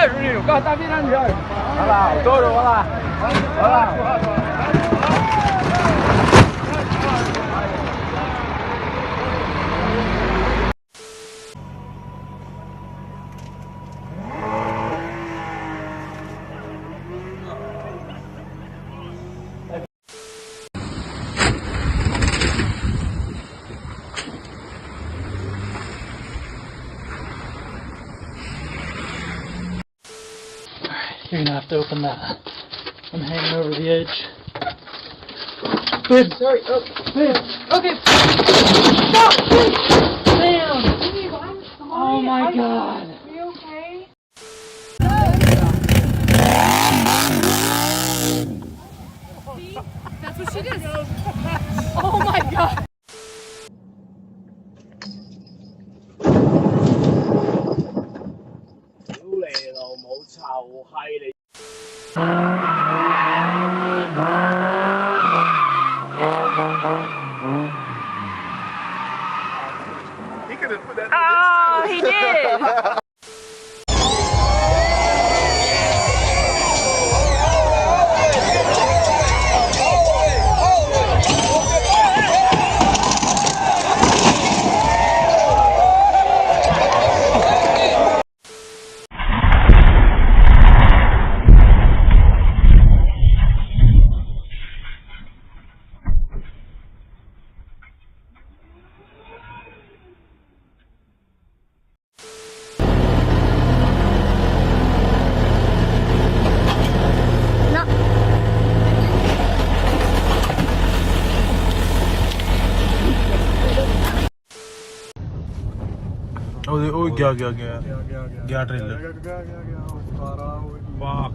Go, está mirando. Olha touro, olha lá. Olha lá. You're gonna have to open that. I'm hanging over the edge. Babe, sorry. Oh, babe. Okay. Stop! Damn! Babe, I'm sorry. Oh my god. Are you okay? See? That's what she did. Oh my god. He could have put that in the list too. He did. ਉਹ ਗਿਆ trailer ਵਾਹ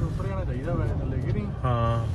ਉੱਪਰ ਜਾਣਾ ਚਾਹੀਦਾ ਵੈਸੇ ਥੱਲੇ ਕਿ ਨਹੀਂ ਹਾਂ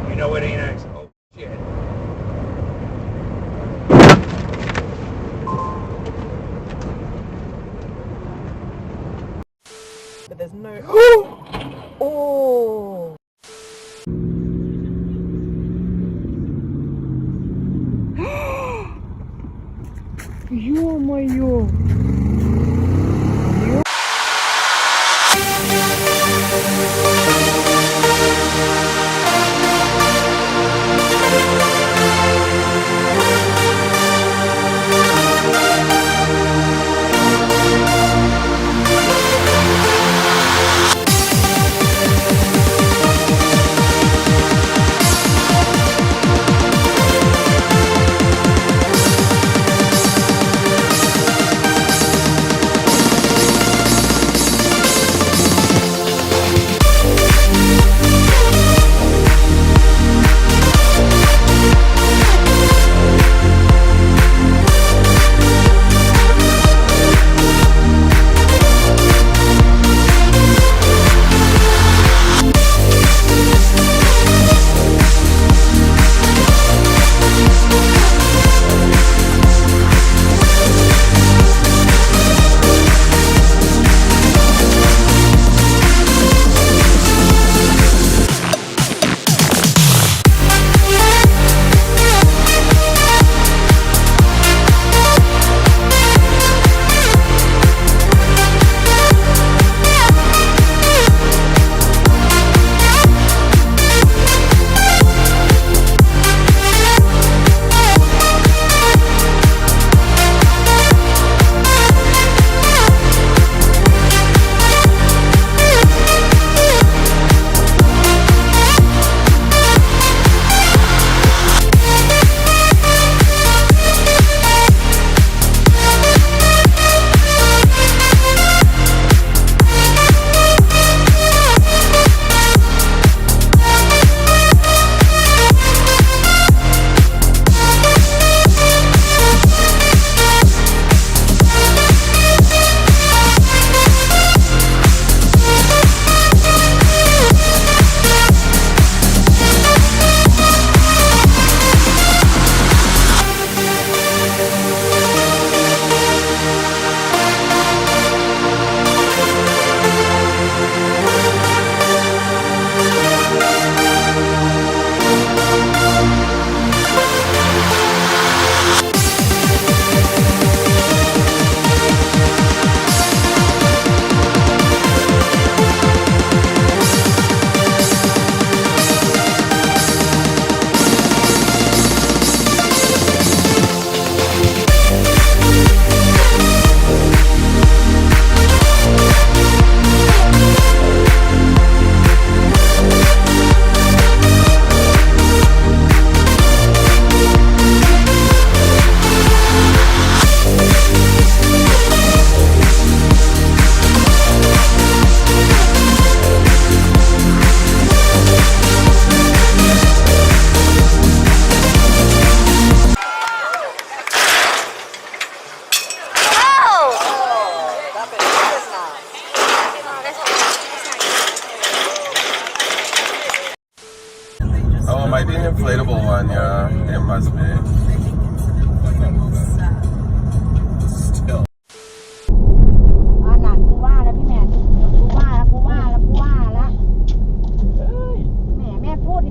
You know it ain't accident. Oh shit. But there's no. Oh! Ё-моё! inflatable one, yeah. It must be. Still. หนักกูว่าแล้วพี่แมนกูว่าแล้วแม่พูด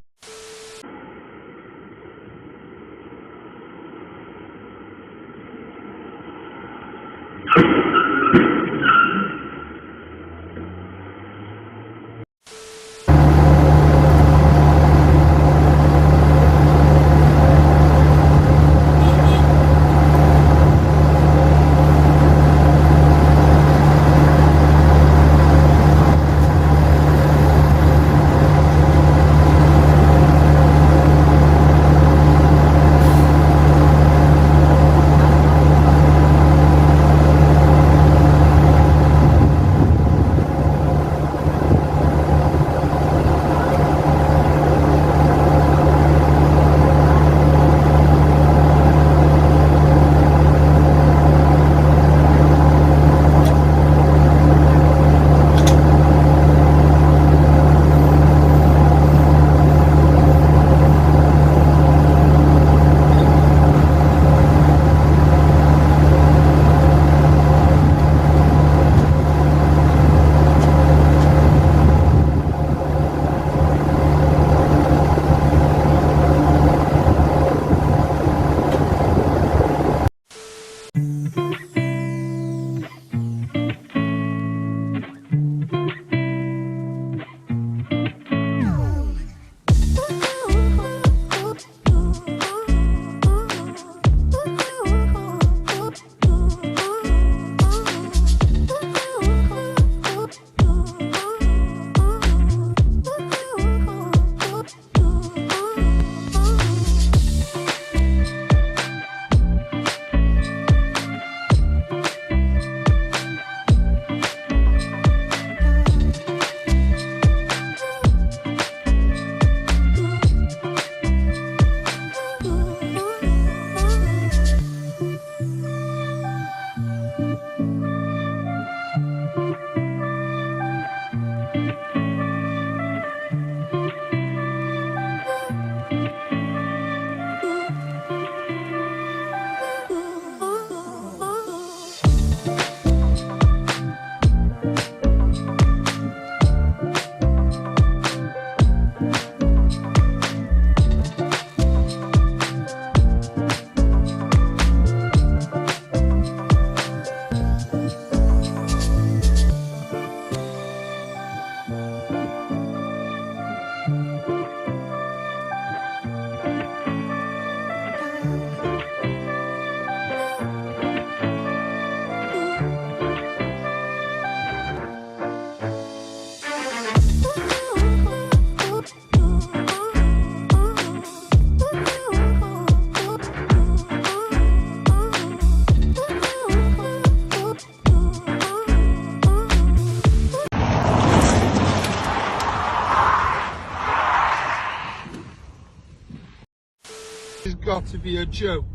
It's got to be a joke.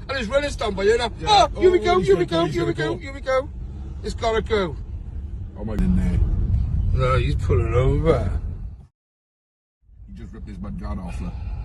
And it's running stand by you now. Yeah. Oh, here we go. Here we go. It's gotta go. Oh my in there. No, he's pulling over. He just ripped his mud guard off there.